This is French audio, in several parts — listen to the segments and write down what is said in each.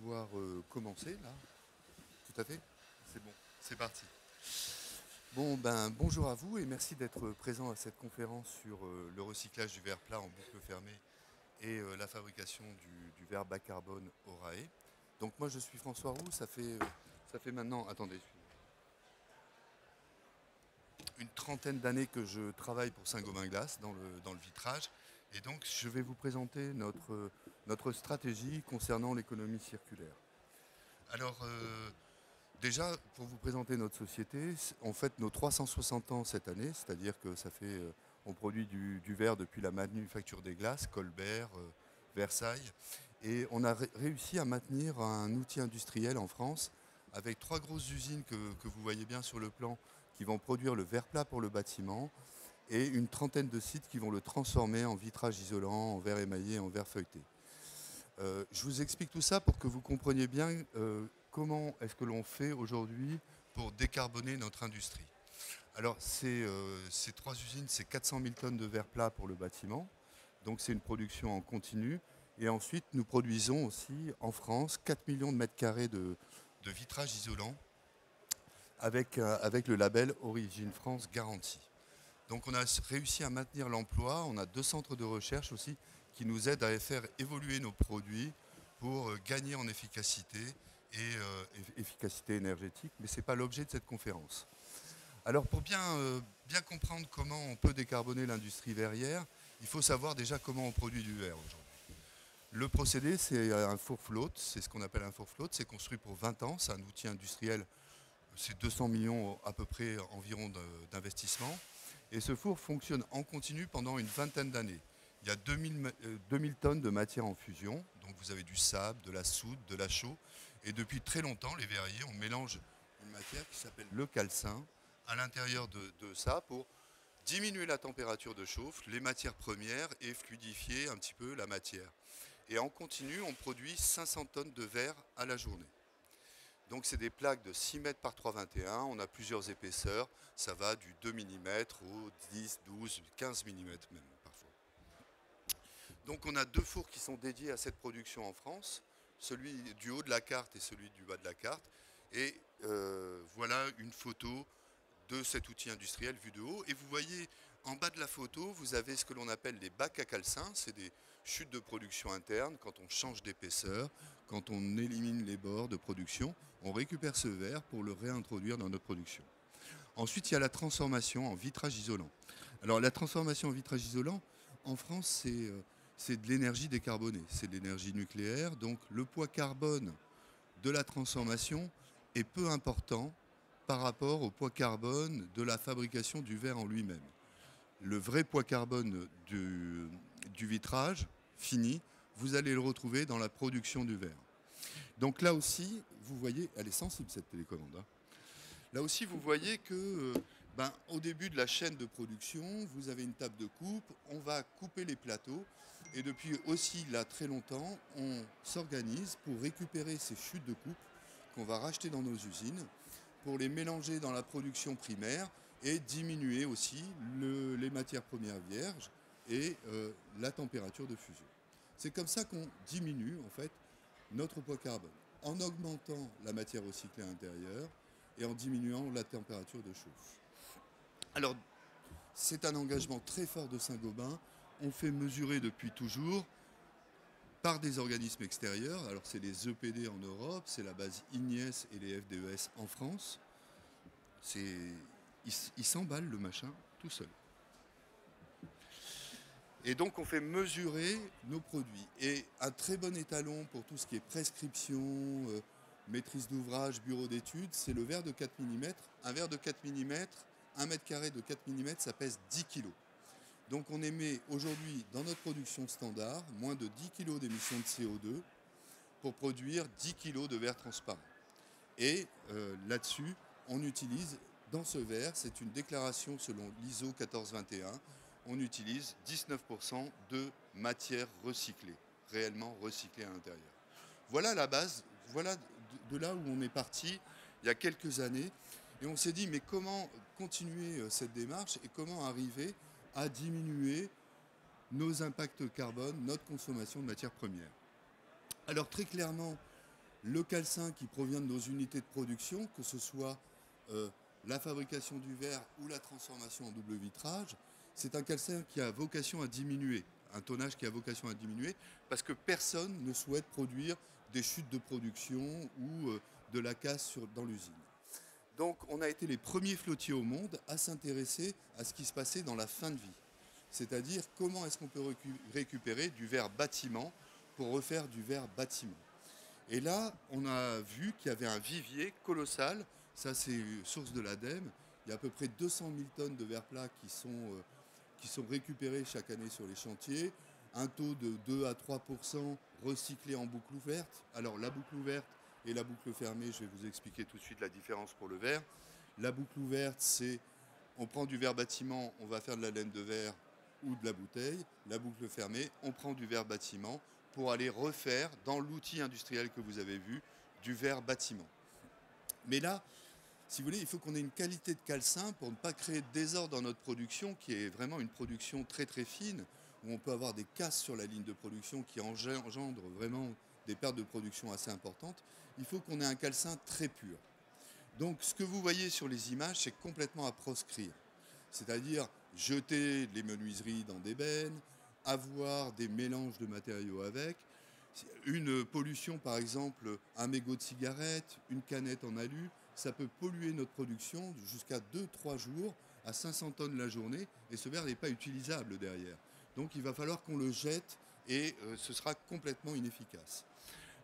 pouvoir commencer là. Tout à fait. C'est bon. C'est parti. Bon, ben, bonjour à vous et merci d'être présent à cette conférence sur le recyclage du verre plat en boucle fermée et la fabrication du verre bas carbone au RAE. Donc moi je suis François Roux, ça fait maintenant, attendez, une trentaine d'années que je travaille pour Saint-Gobain Glace dans le vitrage. Et donc je vais vous présenter notre stratégie concernant l'économie circulaire. Alors déjà, pour vous présenter notre société, on fête nos 360 ans cette année, c'est-à-dire que on produit du verre depuis la manufacture des glaces, Colbert, Versailles, et on a réussi à maintenir un outil industriel en France avec trois grosses usines que vous voyez bien sur le plan qui vont produire le verre plat pour le bâtiment et une trentaine de sites qui vont le transformer en vitrage isolant, en verre émaillé, en verre feuilleté. Je vous explique tout ça pour que vous compreniez bien comment est-ce que l'on fait aujourd'hui pour décarboner notre industrie. Alors, ces trois usines, c'est 400 000 tonnes de verre plat pour le bâtiment. Donc, c'est une production en continu. Et ensuite, nous produisons aussi en France 4 millions de mètres carrés de vitrage isolant avec le label Origine France Garantie. Donc, on a réussi à maintenir l'emploi. On a 2 centres de recherche aussi qui nous aident à faire évoluer nos produits pour gagner en efficacité et efficacité énergétique, mais ce n'est pas l'objet de cette conférence. Alors pour bien comprendre comment on peut décarboner l'industrie verrière, il faut savoir déjà comment on produit du verre aujourd'hui. Le procédé, c'est un four float, c'est ce qu'on appelle un four float, c'est construit pour 20 ans, c'est un outil industriel, c'est 200 millions à peu près environ d'investissement. Et ce four fonctionne en continu pendant une vingtaine d'années. Il y a 2000 tonnes de matière en fusion, donc vous avez du sable, de la soude, de la chaux. Et depuis très longtemps, les verriers, on mélange une matière qui s'appelle le calcin à l'intérieur de ça pour diminuer la température de chauffe, les matières premières et fluidifier un petit peu la matière. Et en continu, on produit 500 tonnes de verre à la journée. Donc c'est des plaques de 6 mètres par 3,21, on a plusieurs épaisseurs, ça va du 2 mm au 10, 12, 15 mm même parfois. Donc on a 2 fours qui sont dédiés à cette production en France, celui du haut de la carte et celui du bas de la carte. Et voilà une photo de cet outil industriel vu de haut. Et vous voyez en bas de la photo, vous avez ce que l'on appelle les bacs à calcin, c'est des chutes de production interne. Quand on change d'épaisseur, quand on élimine les bords de production, on récupère ce verre pour le réintroduire dans notre production. Ensuite, il y a la transformation en vitrage isolant. Alors la transformation en vitrage isolant, en France, c'est de l'énergie décarbonée, c'est de l'énergie nucléaire. Donc le poids carbone de la transformation est peu important par rapport au poids carbone de la fabrication du verre en lui-même. Le vrai poids carbone du vitrage fini, vous allez le retrouver dans la production du verre. Donc là aussi, vous voyez, elle est sensible cette télécommande, hein. Là aussi, vous voyez que au début de la chaîne de production, vous avez une table de coupe, on va couper les plateaux et depuis aussi là très longtemps, on s'organise pour récupérer ces chutes de coupe qu'on va racheter dans nos usines pour les mélanger dans la production primaire et diminuer aussi les matières premières vierges et la température de fusion. C'est comme ça qu'on diminue en fait notre poids carbone en augmentant la matière recyclée à l'intérieur et en diminuant la température de chauffe. Alors, c'est un engagement très fort de Saint-Gobain. On fait mesurer depuis toujours par des organismes extérieurs. Alors, c'est les EPD en Europe, c'est la base IGNES et les FDES en France. Il s'emballe le machin tout seul. Et donc, on fait mesurer nos produits. Et un très bon étalon pour tout ce qui est prescription, maîtrise d'ouvrage, bureau d'études, c'est le verre de 4 mm. Un verre de 4 mm, 1 mètre carré de 4 mm, ça pèse 10 kg. Donc on émet aujourd'hui dans notre production standard moins de 10 kg d'émissions de CO2 pour produire 10 kg de verre transparent. Et là-dessus, on utilise, dans ce verre, c'est une déclaration selon l'ISO 1421, on utilise 19% de matière recyclée, réellement recyclée à l'intérieur. Voilà la base, voilà de là où on est parti il y a quelques années. Et on s'est dit, mais comment continuer cette démarche et comment arriver à diminuer nos impacts carbone, notre consommation de matières premières. Alors très clairement, le calcin qui provient de nos unités de production, que ce soit la fabrication du verre ou la transformation en double vitrage, c'est un calcin qui a vocation à diminuer, un tonnage qui a vocation à diminuer, parce que personne ne souhaite produire des chutes de production ou de la casse dans l'usine. Donc on a été les premiers flottiers au monde à s'intéresser à ce qui se passait dans la fin de vie. C'est-à-dire comment est-ce qu'on peut récupérer du verre bâtiment pour refaire du verre bâtiment. Et là, on a vu qu'il y avait un vivier colossal. Ça, c'est source de l'ADEME. Il y a à peu près 200 000 tonnes de verre plat qui sont récupérés chaque année sur les chantiers. Un taux de 2 à 3% recyclé en boucle ouverte. Alors, la boucle ouverte et la boucle fermée, je vais vous expliquer tout de suite la différence pour le verre. La boucle ouverte, c'est on prend du verre bâtiment, on va faire de la laine de verre ou de la bouteille. La boucle fermée, on prend du verre bâtiment pour aller refaire dans l'outil industriel que vous avez vu du verre bâtiment. Mais là, si vous voulez, il faut qu'on ait une qualité de calcin pour ne pas créer de désordre dans notre production, qui est vraiment une production très très fine, où on peut avoir des casses sur la ligne de production qui engendrent vraiment des pertes de production assez importantes. Il faut qu'on ait un calcin très pur. Donc ce que vous voyez sur les images, c'est complètement à proscrire. C'est-à-dire jeter les menuiseries dans des bennes, avoir des mélanges de matériaux avec, une pollution par exemple, un mégot de cigarette, une canette en alu, ça peut polluer notre production jusqu'à 2-3 jours à 500 tonnes la journée et ce verre n'est pas utilisable derrière. Donc il va falloir qu'on le jette et ce sera complètement inefficace.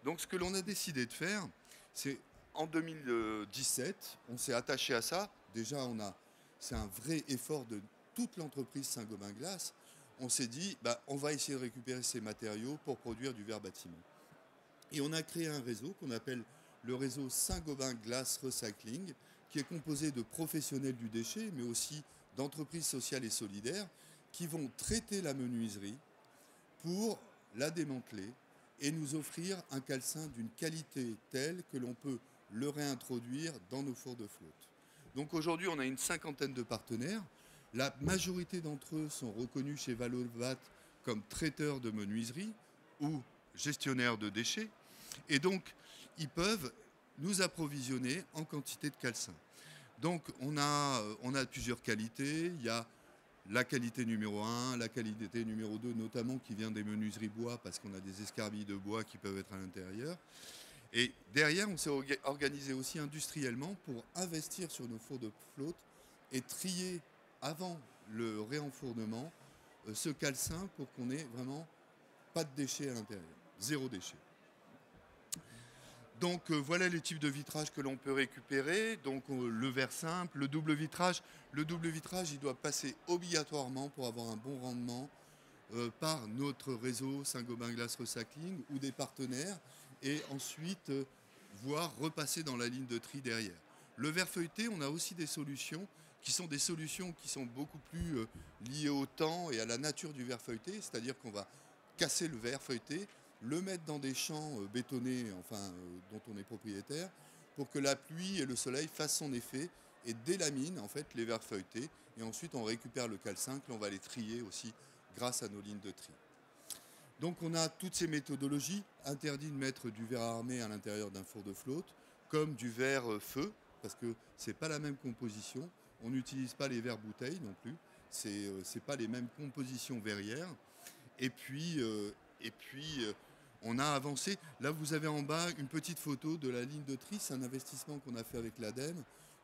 Donc ce que l'on a décidé de faire, c'est en 2017, on s'est attaché à ça. Déjà, c'est un vrai effort de toute l'entreprise Saint-Gobain Glace. On s'est dit, on va essayer de récupérer ces matériaux pour produire du verre bâtiment. Et on a créé un réseau qu'on appelle le réseau Saint-Gobain Glace Recycling, qui est composé de professionnels du déchet, mais aussi d'entreprises sociales et solidaires, qui vont traiter la menuiserie pour la démanteler et nous offrir un calcin d'une qualité telle que l'on peut le réintroduire dans nos fours de flotte. Donc aujourd'hui, on a une 50aine de partenaires. La majorité d'entre eux sont reconnus chez Valovat comme traiteurs de menuiserie ou gestionnaires de déchets. Et donc, ils peuvent nous approvisionner en quantité de calcin. Donc, on a plusieurs qualités. Il y a la qualité numéro 1, la qualité numéro 2, notamment qui vient des menuiseries bois, parce qu'on a des escarbilles de bois qui peuvent être à l'intérieur. Et derrière, on s'est organisé aussi industriellement pour investir sur nos fours de flotte et trier avant le réenfournement ce calcin pour qu'on ait vraiment pas de déchets à l'intérieur, zéro déchet. Donc voilà les types de vitrages que l'on peut récupérer. Donc le verre simple, le double vitrage. Le double vitrage, il doit passer obligatoirement pour avoir un bon rendement par notre réseau Saint-Gobain Glace Recycling ou des partenaires et ensuite voire repasser dans la ligne de tri derrière. Le verre feuilleté, on a aussi des solutions qui sont beaucoup plus liées au temps et à la nature du verre feuilleté, c'est-à-dire qu'on va casser le verre feuilleté, le mettre dans des champs bétonnés, dont on est propriétaire, pour que la pluie et le soleil fassent son effet et délaminent en fait les verres feuilletés. Et ensuite, on récupère le calcin que l'on va les trier aussi grâce à nos lignes de tri. Donc, on a toutes ces méthodologies. Interdit de mettre du verre armé à l'intérieur d'un four de flotte, comme du verre feu, parce que c'est pas la même composition. On n'utilise pas les verres bouteilles non plus. C'est pas les mêmes compositions verrières. Et puis on a avancé. Là, vous avez en bas une petite photo de la ligne de tri. C'est un investissement qu'on a fait avec l'ADEME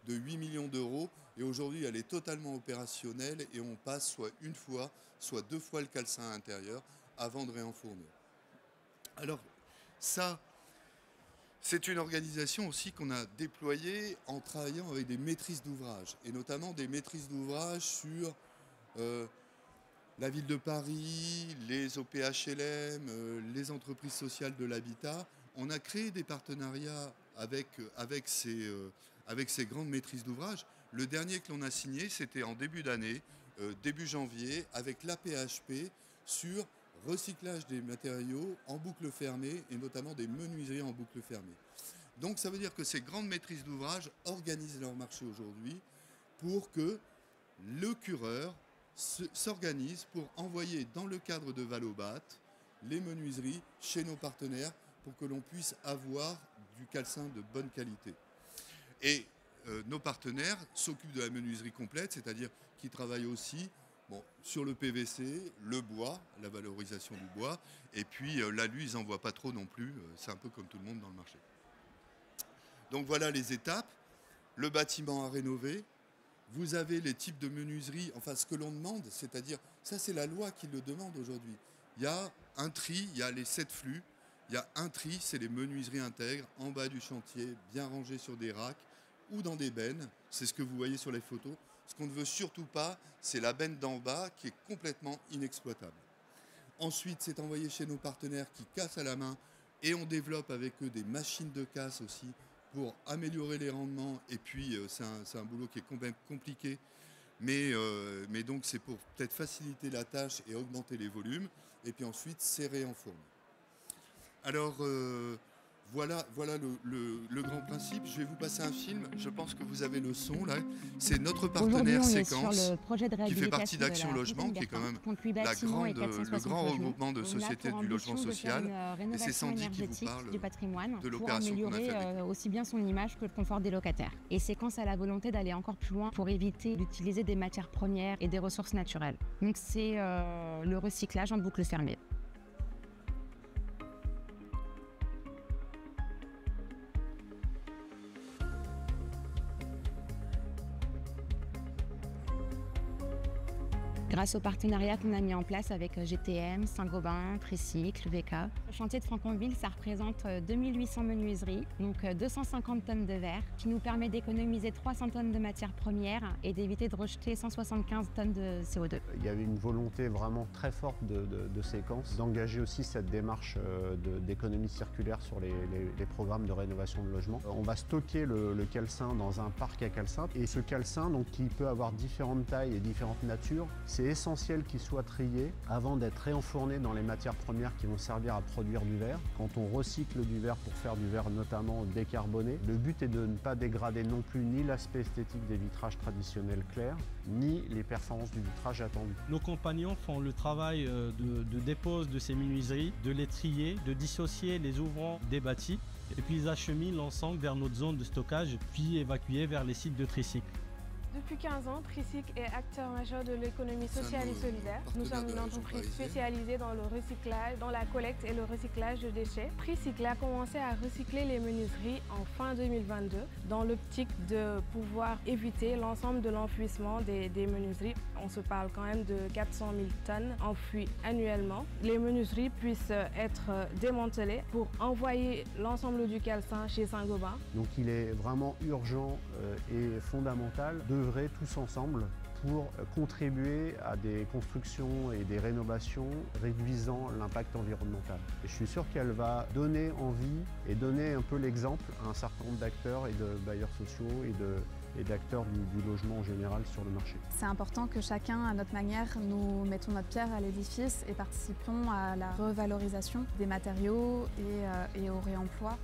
de 8 millions d'euros. Et aujourd'hui, elle est totalement opérationnelle et on passe soit une fois, soit 2 fois le calcin à l'intérieur avant de réenfourner. Alors, ça, c'est une organisation aussi qu'on a déployée en travaillant avec des maîtrises d'ouvrage. Et notamment des maîtrises d'ouvrage sur la ville de Paris, les OPHLM, les entreprises sociales de l'habitat. On a créé des partenariats avec ces grandes maîtrises d'ouvrage. Le dernier que l'on a signé, c'était en début d'année, début janvier, avec l'APHP sur recyclage des matériaux en boucle fermée et notamment des menuiseries en boucle fermée. Donc ça veut dire que ces grandes maîtrises d'ouvrage organisent leur marché aujourd'hui pour que le cureur s'organise pour envoyer dans le cadre de Valovat les menuiseries chez nos partenaires pour que l'on puisse avoir du calcin de bonne qualité. Et nos partenaires s'occupent de la menuiserie complète, c'est-à-dire qu'ils travaillent aussi sur le PVC, le bois, la valorisation du bois, et puis l'alu, ils n'en voient pas trop non plus, c'est un peu comme tout le monde dans le marché. Donc voilà les étapes, le bâtiment à rénover, vous avez les types de menuiserie, enfin ce que l'on demande, c'est-à-dire, ça c'est la loi qui le demande aujourd'hui. Il y a un tri, il y a les 7 flux, il y a un tri, c'est les menuiseries intègres, en bas du chantier, bien rangées sur des racks ou dans des bennes, c'est ce que vous voyez sur les photos. Ce qu'on ne veut surtout pas, c'est la benne d'en bas qui est complètement inexploitable. Ensuite, c'est envoyé chez nos partenaires qui cassent à la main et on développe avec eux des machines de casse aussi pour améliorer les rendements. Et puis, c'est un boulot qui est complètement compliqué, mais donc c'est pour peut-être faciliter la tâche et augmenter les volumes. Et puis ensuite, serrer en fourne. Alors, voilà le grand principe. Je vais vous passer un film. Je pense que vous avez le son là. C'est notre partenaire Séquence qui fait partie d'Action Logement, qui est quand même le grand regroupement de sociétés du logement social. Et c'est Sandy qui vous parle du patrimoine de l'opération qu'on a faite. Pour améliorer aussi bien son image que le confort des locataires. Et Séquence a la volonté d'aller encore plus loin pour éviter d'utiliser des matières premières et des ressources naturelles. Donc c'est le recyclage en boucle fermée. Grâce au partenariat qu'on a mis en place avec GTM, Saint-Gobain, Tricycle, VK. Le chantier de Franconville, ça représente 2800 menuiseries, donc 250 tonnes de verre, qui nous permet d'économiser 300 tonnes de matières premières et d'éviter de rejeter 175 tonnes de CO2. Il y avait une volonté vraiment très forte de Séquence d'engager aussi cette démarche d'économie circulaire sur les programmes de rénovation de logement. On va stocker le calcin dans un parc à calcin et ce calcin, donc, qui peut avoir différentes tailles et différentes natures, c'est essentiel qu'il soit trié avant d'être réenfourné dans les matières premières qui vont servir à produire du verre. Quand on recycle du verre pour faire du verre notamment décarboné, le but est de ne pas dégrader non plus ni l'aspect esthétique des vitrages traditionnels clairs, ni les performances du vitrage attendu. Nos compagnons font le travail de dépose de ces menuiseries, de les trier, de dissocier les ouvrants des bâtis, et puis ils acheminent l'ensemble vers notre zone de stockage, puis évacués vers les sites de Tricycle. Depuis 15 ans, Tricycle est acteur majeur de l'économie sociale et solidaire. Nous sommes une entreprise spécialisée dans le recyclage, dans la collecte et le recyclage de déchets. Tricycle a commencé à recycler les menuiseries en fin 2022 dans l'optique de pouvoir éviter l'ensemble de l'enfouissement des menuiseries. On se parle quand même de 400 000 tonnes enfouies annuellement. Les menuiseries puissent être démantelées pour envoyer l'ensemble du calcin chez Saint-Gobain. Donc il est vraiment urgent et fondamental d'œuvrer tous ensemble pour contribuer à des constructions et des rénovations réduisant l'impact environnemental. Et je suis sûr qu'elle va donner envie et donner un peu l'exemple à un certain nombre d'acteurs et de bailleurs sociaux et d'acteurs du logement en général sur le marché. C'est important que chacun, à notre manière, nous mettons notre pierre à l'édifice et participons à la revalorisation des matériaux et au réemploi.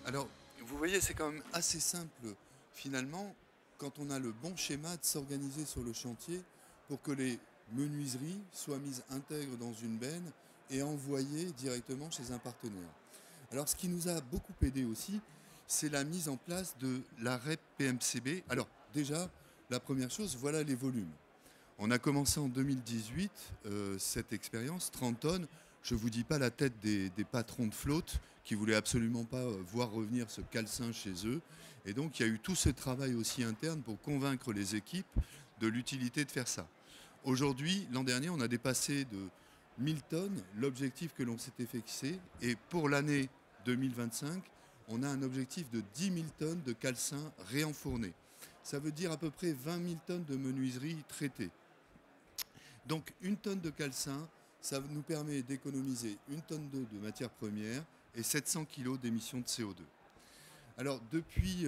Alors, vous voyez, c'est quand même assez simple, finalement, quand on a le bon schéma de s'organiser sur le chantier pour que les menuiseries soient mises intègres dans une benne et envoyées directement chez un partenaire. Alors, ce qui nous a beaucoup aidé aussi, c'est la mise en place de la REP PMCB. Alors, déjà, la première chose, voilà les volumes. On a commencé en 2018 cette expérience, 30 tonnes. Je ne vous dis pas la tête des patrons de flotte qui ne voulaient absolument pas voir revenir ce calcin chez eux. Et donc, il y a eu tout ce travail aussi interne pour convaincre les équipes de l'utilité de faire ça. Aujourd'hui, l'an dernier, on a dépassé de 1000 tonnes l'objectif que l'on s'était fixé. Et pour l'année 2025, on a un objectif de 10 000 tonnes de calcin réenfourné. Ça veut dire à peu près 20 000 tonnes de menuiserie traitées. Donc, une tonne de calcin, ça nous permet d'économiser une tonne d'eau de matière première et 700 kg d'émissions de CO2. Alors depuis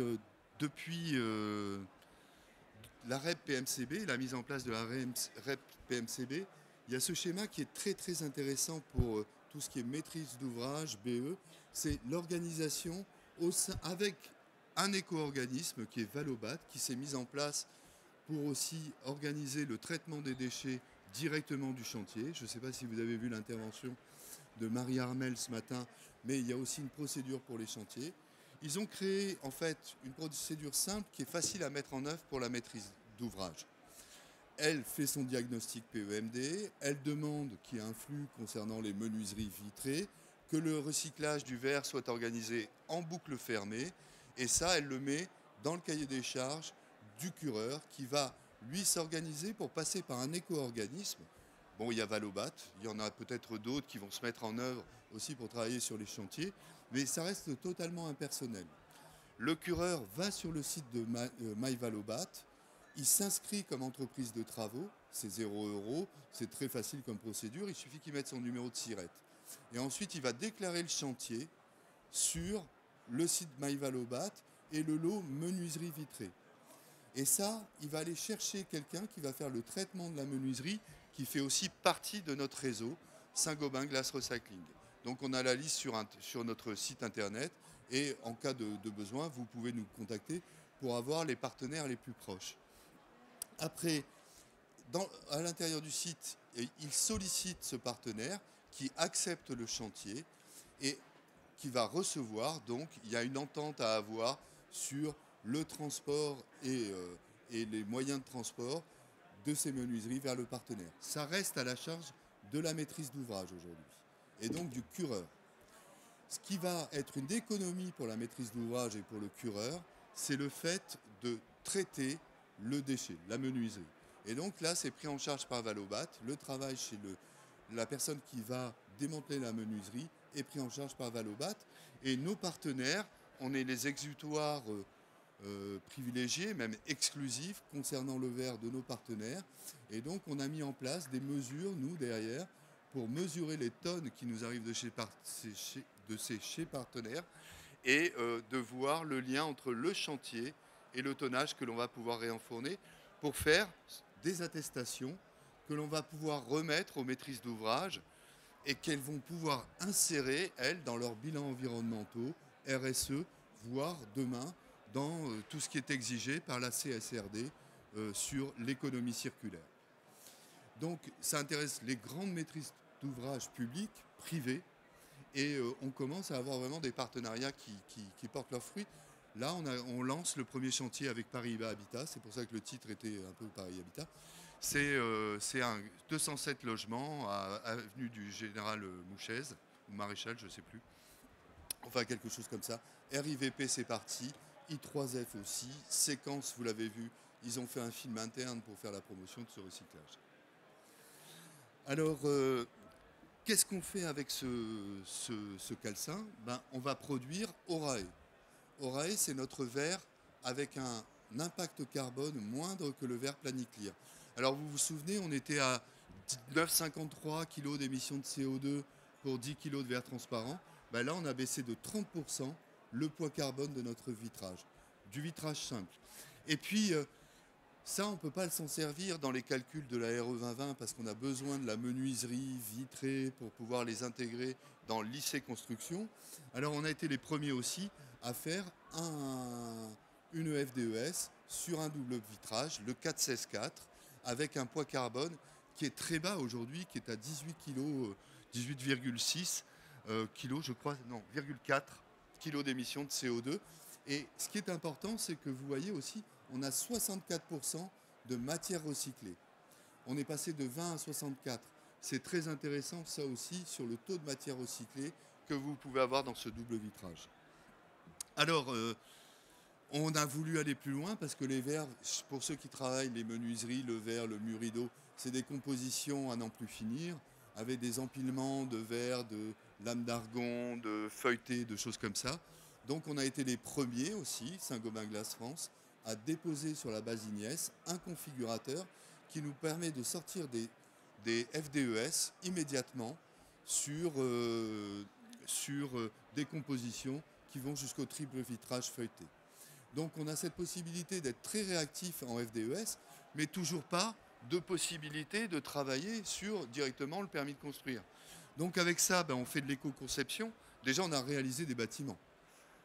la REP PMCB, la mise en place de la REP PMCB, il y a ce schéma qui est très très intéressant pour tout ce qui est maîtrise d'ouvrage, BE, c'est l'organisation avec un éco-organisme qui est Valobat, qui s'est mis en place pour aussi organiser le traitement des déchets directement du chantier. Je ne sais pas si vous avez vu l'intervention de Marie Armel ce matin mais il y a aussi une procédure pour les chantiers. Ils ont créé en fait une procédure simple qui est facile à mettre en œuvre pour la maîtrise d'ouvrage. Elle fait son diagnostic PEMD, elle demande qu'il y ait un flux concernant les menuiseries vitrées, que le recyclage du verre soit organisé en boucle fermée, et ça, elle le met dans le cahier des charges du cureur qui va, lui, s'organiser pour passer par un éco-organisme. Bon, il y a Valobat, il y en a peut-être d'autres qui vont se mettre en œuvre aussi pour travailler sur les chantiers, mais ça reste totalement impersonnel. Le cureur va sur le site de MyValobat, il s'inscrit comme entreprise de travaux, c'est 0 €, c'est très facile comme procédure, il suffit qu'il mette son numéro de SIRET. Et ensuite, il va déclarer le chantier sur le site MyValobat et le lot menuiserie vitrée. Et ça, il va aller chercher quelqu'un qui va faire le traitement de la menuiserie, qui fait aussi partie de notre réseau Saint-Gobain Glass Recycling. Donc on a la liste sur notre site internet et en cas de besoin, vous pouvez nous contacter pour avoir les partenaires les plus proches. Après, à l'intérieur du site, il sollicite ce partenaire qui accepte le chantier et qui va recevoir, donc il y a une entente à avoir sur le transport et les moyens de transport de ces menuiseries vers le partenaire. Ça reste à la charge de la maîtrise d'ouvrage aujourd'hui, et donc du cureur. Ce qui va être une économie pour la maîtrise d'ouvrage et pour le cureur, c'est le fait de traiter le déchet, la menuiserie. Et donc là, c'est pris en charge par Valobat. Le travail chez la personne qui va démanteler la menuiserie est pris en charge par Valobat. Et nos partenaires, on est les exutoires privilégiés, même exclusifs, concernant le verre de nos partenaires. Et donc, on a mis en place des mesures, nous, derrière, pour mesurer les tonnes qui nous arrivent de chez partenaires et de voir le lien entre le chantier et le tonnage que l'on va pouvoir réenfourner pour faire des attestations que l'on va pouvoir remettre aux maîtrises d'ouvrage et qu'elles vont pouvoir insérer, elles, dans leurs bilans environnementaux, RSE, voire demain, dans tout ce qui est exigé par la CSRD sur l'économie circulaire. Donc, ça intéresse les grandes maîtrises d'ouvrage publiques, privées, et on commence à avoir vraiment des partenariats qui portent leurs fruits. Là, on lance le premier chantier avec Paris Habitat, c'est pour ça que le titre était un peu Paris Habitat. C'est un 207 logements à avenue du Général Mouchez, ou Maréchal, je ne sais plus. Enfin, quelque chose comme ça. RIVP, c'est parti. I3F aussi. Séquence, vous l'avez vu, ils ont fait un film interne pour faire la promotion de ce recyclage. Alors, qu'est-ce qu'on fait avec ce calcin ? On va produire Orae. Orae, c'est notre verre avec un impact carbone moindre que le verre Planiclear. Alors, vous vous souvenez, on était à 9,53 kg d'émissions de CO2 pour 10 kg de verre transparent. Là, on a baissé de 30% le poids carbone de notre vitrage, du vitrage simple. Et puis, ça, on ne peut pas s'en servir dans les calculs de la RE 2020 parce qu'on a besoin de la menuiserie vitrée pour pouvoir les intégrer dans l'IC Construction. Alors, on a été les premiers aussi à faire une FDES sur un double vitrage, le 416-4, avec un poids carbone qui est très bas aujourd'hui, qui est à 18 kg, 18,6 kg, je crois, non, 0,4 kg d'émissions de CO2. Et ce qui est important, c'est que vous voyez aussi, on a 64% de matière recyclée. On est passé de 20 à 64. C'est très intéressant, ça aussi, sur le taux de matière recyclée que vous pouvez avoir dans ce double vitrage. Alors, on a voulu aller plus loin parce que les verres, pour ceux qui travaillent les menuiseries, le verre, le mur rideau, c'est des compositions à n'en plus finir, avec des empilements de verre, de lames d'argon, de feuilletés, de choses comme ça. Donc on a été les premiers aussi, Saint-Gobain Glass France, à déposer sur la base Ignies un configurateur qui nous permet de sortir des FDES immédiatement sur des compositions qui vont jusqu'au triple vitrage feuilleté. Donc on a cette possibilité d'être très réactif en FDES, mais toujours pas de possibilité de travailler sur directement le permis de construire. Donc avec ça, on fait de l'éco-conception. Déjà, on a réalisé des bâtiments.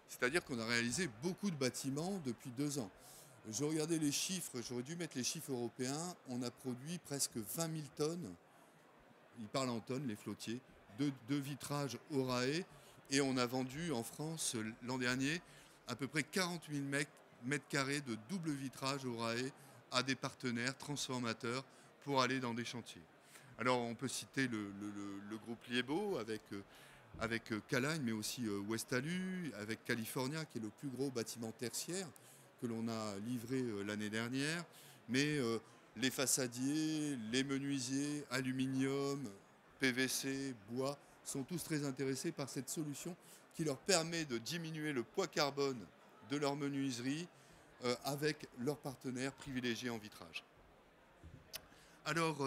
C'est-à-dire qu'on a réalisé beaucoup de bâtiments depuis 2 ans. Je regardais les chiffres, j'aurais dû mettre les chiffres européens. On a produit presque 20 000 tonnes, ils parlent en tonnes, les flottiers, de vitrage Orae. Et on a vendu en France l'an dernier à peu près 40 000 mètres carrés de double vitrage Oraé à des partenaires transformateurs pour aller dans des chantiers. Alors on peut citer le groupe Liebo avec Calagne, mais aussi Westalu, avec California, qui est le plus gros bâtiment tertiaire que l'on a livré l'année dernière. Mais les façadiers, les menuisiers, aluminium, PVC, bois, sont tous très intéressés par cette solution qui leur permet de diminuer le poids carbone de leur menuiserie avec leurs partenaires privilégiés en vitrage. Alors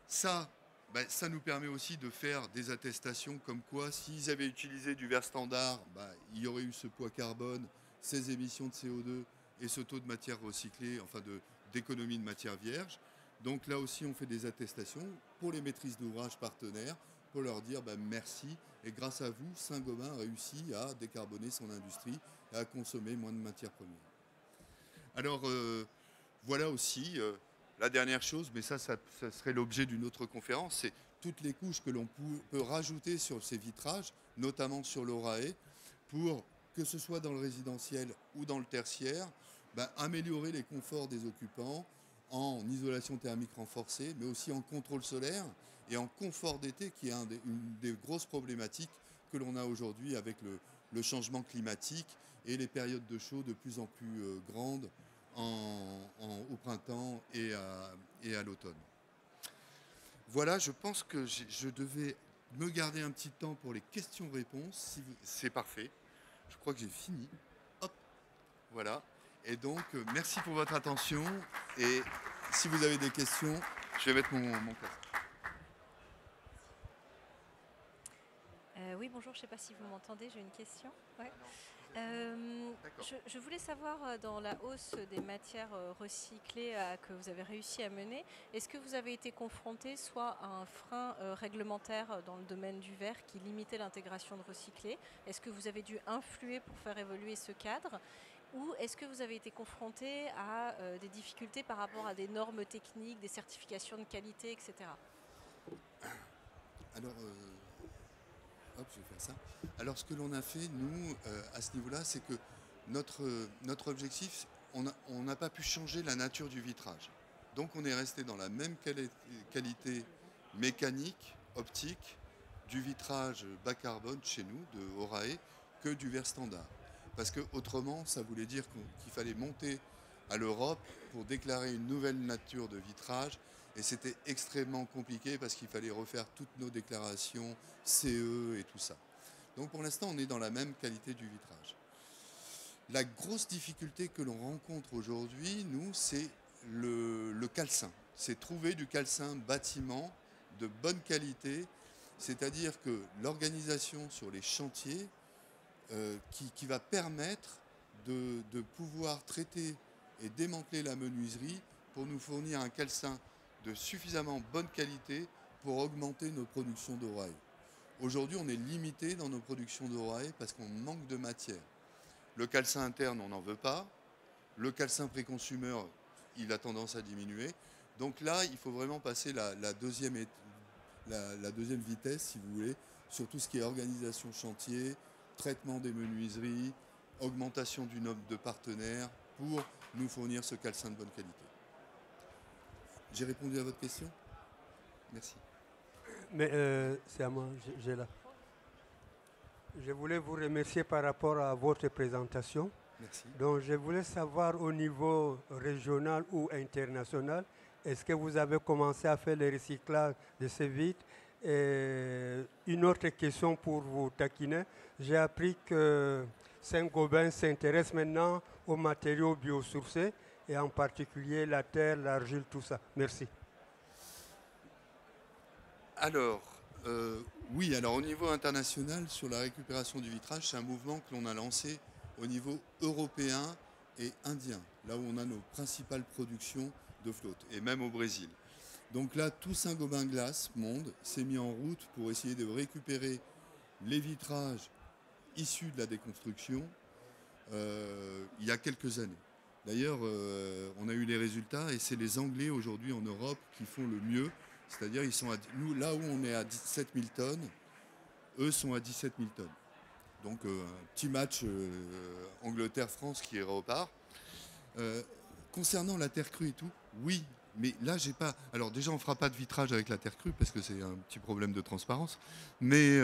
ça nous permet aussi de faire des attestations comme quoi s'ils avaient utilisé du verre standard, il y aurait eu ce poids carbone, ces émissions de CO2 et ce taux de matière recyclée, enfin d'économie de matière vierge. Donc là aussi on fait des attestations pour les maîtrises d'ouvrage partenaires pour leur dire merci et grâce à vous, Saint-Gobain a réussi à décarboner son industrie et à consommer moins de matières premières. Alors voilà aussi la dernière chose, mais ça serait l'objet d'une autre conférence, c'est toutes les couches que l'on peut rajouter sur ces vitrages, notamment sur l'Oraé, pour que ce soit dans le résidentiel ou dans le tertiaire, améliorer les conforts des occupants en isolation thermique renforcée, mais aussi en contrôle solaire et en confort d'été, qui est une des grosses problématiques que l'on a aujourd'hui avec le changement climatique et les périodes de chaud de plus en plus grandes au printemps et à l'automne. Voilà, je pense que je devais me garder un petit temps pour les questions-réponses. C'est parfait. Je crois que j'ai fini. Hop, voilà. Et donc, merci pour votre attention. Et si vous avez des questions, je vais mettre mon casque. Oui, bonjour, je ne sais pas si vous m'entendez, j'ai une question. Ouais. Je voulais savoir, dans la hausse des matières recyclées que vous avez réussi à mener, est-ce que vous avez été confronté soit à un frein réglementaire dans le domaine du verre qui limitait l'intégration de recyclés? Est-ce que vous avez dû influer pour faire évoluer ce cadre? Ou est-ce que vous avez été confronté à des difficultés par rapport à des normes techniques, des certifications de qualité, etc. Alors, je vais faire ça. Alors, ce que l'on a fait, nous, à ce niveau-là, c'est que notre objectif, on n'a pas pu changer la nature du vitrage. Donc, on est resté dans la même qualité mécanique, optique, du vitrage bas carbone chez nous, de Oraé, que du verre standard. Parce qu'autrement, ça voulait dire qu'il fallait monter à l'Europe pour déclarer une nouvelle nature de vitrage. Et c'était extrêmement compliqué parce qu'il fallait refaire toutes nos déclarations, CE et tout ça. Donc pour l'instant, on est dans la même qualité du vitrage. La grosse difficulté que l'on rencontre aujourd'hui, nous, c'est le calcin. C'est trouver du calcin bâtiment de bonne qualité, c'est-à-dire que l'organisation sur les chantiers qui va permettre de pouvoir traiter et démanteler la menuiserie pour nous fournir un calcin de suffisamment bonne qualité pour augmenter nos productions d'Oraé. Aujourd'hui, on est limité dans nos productions d'Oraé parce qu'on manque de matière. Le calcin interne, on n'en veut pas. Le calcin pré-consumeur, il a tendance à diminuer. Donc là, il faut vraiment passer la deuxième vitesse, si vous voulez, sur tout ce qui est organisation chantier, traitement des menuiseries, augmentation du nombre de partenaires pour nous fournir ce calcin de bonne qualité. J'ai répondu à votre question? Merci. Mais c'est à moi, j'ai là. Je voulais vous remercier par rapport à votre présentation. Merci. Donc je voulais savoir au niveau régional ou international, est-ce que vous avez commencé à faire le recyclage de ces vitres? Et une autre question pour vous taquiner. J'ai appris que Saint-Gobain s'intéresse maintenant aux matériaux biosourcés et en particulier la terre, l'argile, tout ça. Merci. Alors, oui, alors au niveau international, sur la récupération du vitrage, c'est un mouvement que l'on a lancé au niveau européen et indien, là où on a nos principales productions de flotte, et même au Brésil. Donc là, tout Saint-Gobain Glace Monde s'est mis en route pour essayer de récupérer les vitrages issus de la déconstruction il y a quelques années. D'ailleurs, on a eu les résultats et c'est les Anglais aujourd'hui en Europe qui font le mieux. C'est-à-dire, nous, là où on est à 17 000 tonnes, eux sont à 17 000 tonnes. Donc un petit match Angleterre-France qui repart. Concernant la terre crue et tout, oui, mais là j'ai pas. Alors déjà on fera pas de vitrage avec la terre crue parce que c'est un petit problème de transparence. Mais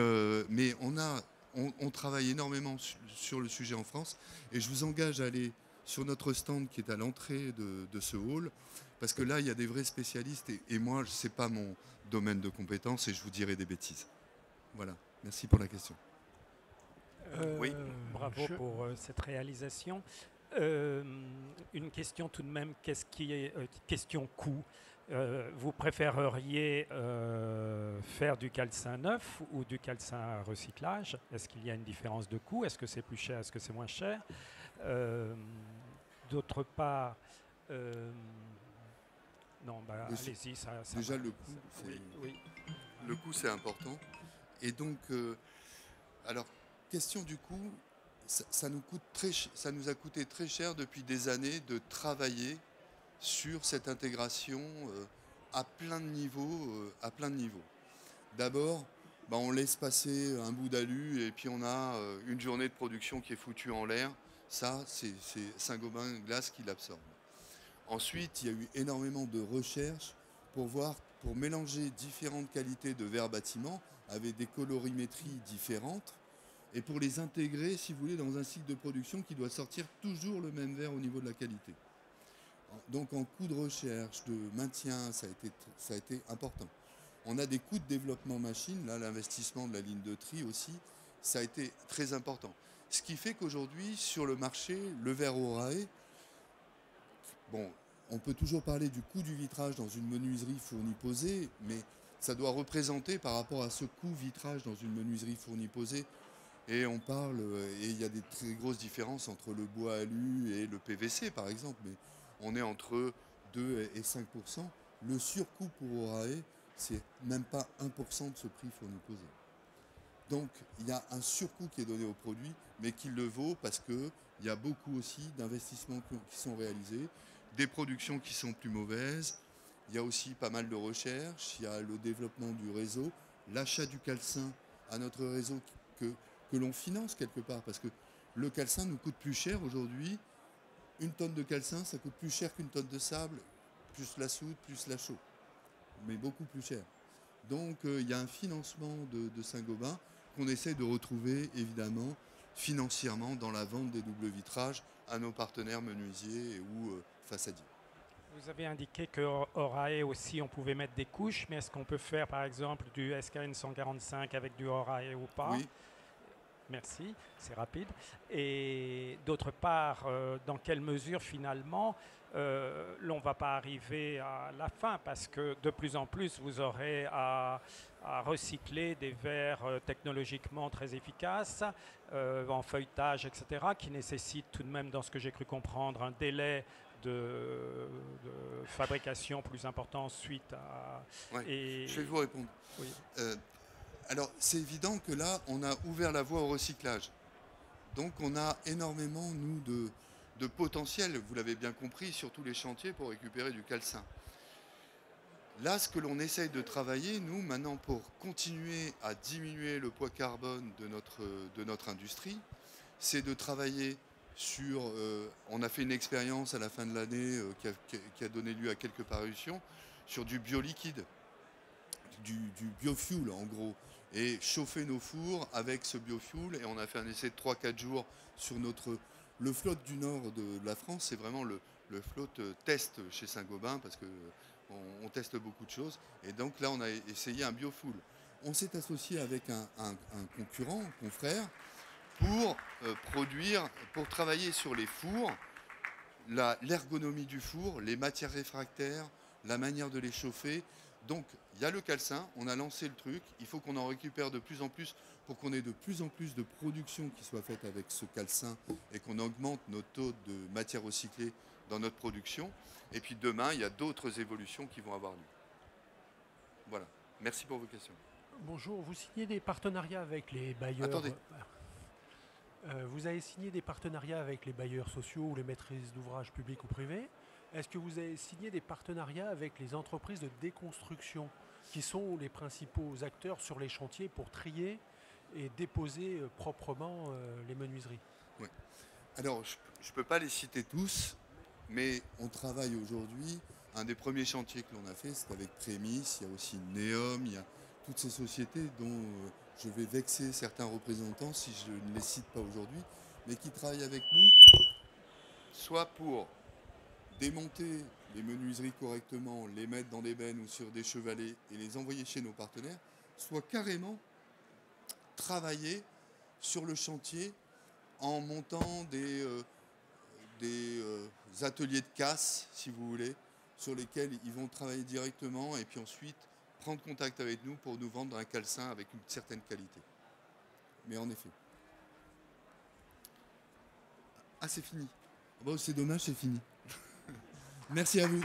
on travaille énormément sur le sujet en France et je vous engage à aller sur notre stand qui est à l'entrée de ce hall parce que là il y a des vrais spécialistes et moi c'est pas mon domaine de compétence et je vous dirai des bêtises. Voilà. Merci pour la question. Oui. Bravo pour cette réalisation. Une question tout de même, qu'est-ce qui est question coût? Vous préféreriez faire du calcin neuf ou du calcin à recyclage? Est-ce qu'il y a une différence de coût? Est-ce que c'est plus cher? Est-ce que c'est moins cher? D'autre part, non, bah, allez-y. Déjà, le coût, le coût, c'est important. Et donc, alors, question du coût, ça nous a coûté très cher depuis des années de travailler sur cette intégration à plein de niveaux. D'abord, on laisse passer un bout d'alu et puis on a une journée de production qui est foutue en l'air. Ça, c'est Saint-Gobain Glace qui l'absorbe. Ensuite, il y a eu énormément de recherches pour mélanger différentes qualités de verre bâtiment avec des colorimétries différentes et pour les intégrer, si vous voulez, dans un cycle de production qui doit sortir toujours le même verre au niveau de la qualité. Donc en coût de recherche, de maintien, ça a été important. On a des coûts de développement machine, là l'investissement de la ligne de tri aussi, ça a été très important. Ce qui fait qu'aujourd'hui, sur le marché, le verre Oraé, on peut toujours parler du coût du vitrage dans une menuiserie fournie-posée, mais ça doit représenter par rapport à ce coût vitrage dans une menuiserie fournie-posée. Et on parle, et il y a des très grosses différences entre le bois alu et le PVC par exemple, mais on est entre 2 et 5%. Le surcoût pour Oraé, c'est même pas 1% de ce prix fourni-posé. Donc il y a un surcoût qui est donné au produit, mais qui le vaut parce qu'il y a beaucoup aussi d'investissements qui sont réalisés, des productions qui sont plus mauvaises, il y a aussi pas mal de recherches, il y a le développement du réseau, l'achat du calcin à notre réseau que l'on finance quelque part, parce que le calcin nous coûte plus cher aujourd'hui. Une tonne de calcin, ça coûte plus cher qu'une tonne de sable, plus la soude, plus la chaux, mais beaucoup plus cher. Donc il y a un financement de Saint-Gobain qu'on essaie de retrouver évidemment financièrement dans la vente des doubles vitrages à nos partenaires menuisiers ou façadiers. Vous avez indiqué que Oraé aussi on pouvait mettre des couches, mais est-ce qu'on peut faire par exemple du SKN 145 avec du Oraé ou pas? Oui. Merci, c'est rapide. Et d'autre part, dans quelle mesure finalement l'on ne va pas arriver à la fin, parce que de plus en plus vous aurez à recycler des verres technologiquement très efficaces, en feuilletage, etc., qui nécessitent tout de même, dans ce que j'ai cru comprendre, un délai de fabrication plus important suite à... Ouais, je vais vous répondre. Oui. Alors, c'est évident que là, on a ouvert la voie au recyclage. Donc, on a énormément, nous, de potentiel, vous l'avez bien compris, sur tous les chantiers pour récupérer du calcin. Là, ce que l'on essaye de travailler, nous, maintenant, pour continuer à diminuer le poids carbone de notre industrie, c'est de travailler sur... on a fait une expérience à la fin de l'année qui a donné lieu à quelques parutions sur du bioliquide, du biofuel, en gros. Et chauffer nos fours avec ce biofuel. Et on a fait un essai de 3-4 jours sur le flotte du nord de la France. C'est vraiment le flotte test chez Saint-Gobain parce qu'on teste beaucoup de choses. Et donc là, on a essayé un biofuel. On s'est associé avec un concurrent, un confrère, pour travailler sur les fours, l'ergonomie du four, les matières réfractaires, la manière de les chauffer. Donc, il y a le calcin, on a lancé le truc, il faut qu'on en récupère de plus en plus pour qu'on ait de plus en plus de production qui soit faite avec ce calcin et qu'on augmente nos taux de matière recyclée dans notre production. Et puis demain, il y a d'autres évolutions qui vont avoir lieu. Voilà. Merci pour vos questions. Bonjour, vous signez des partenariats avec les bailleurs... Attendez. Vous avez signé des partenariats avec les bailleurs sociaux ou les maîtrises d'ouvrage publics ou privés. Est-ce que vous avez signé des partenariats avec les entreprises de déconstruction qui sont les principaux acteurs sur les chantiers pour trier et déposer proprement les menuiseries? Ouais. Alors, je ne peux pas les citer tous, mais on travaille aujourd'hui. Un des premiers chantiers que l'on a fait, c'est avec Prémis. Il y a aussi Neom, il y a toutes ces sociétés dont je vais vexer certains représentants si je ne les cite pas aujourd'hui, mais qui travaillent avec nous, soit pour démonter les menuiseries correctement, les mettre dans des bennes ou sur des chevalets et les envoyer chez nos partenaires, soit carrément travailler sur le chantier en montant des ateliers de casse, si vous voulez, sur lesquels ils vont travailler directement et puis ensuite prendre contact avec nous pour nous vendre un calcin avec une certaine qualité. Mais en effet. Ah, c'est fini. Bon, c'est dommage, c'est fini. Merci à vous.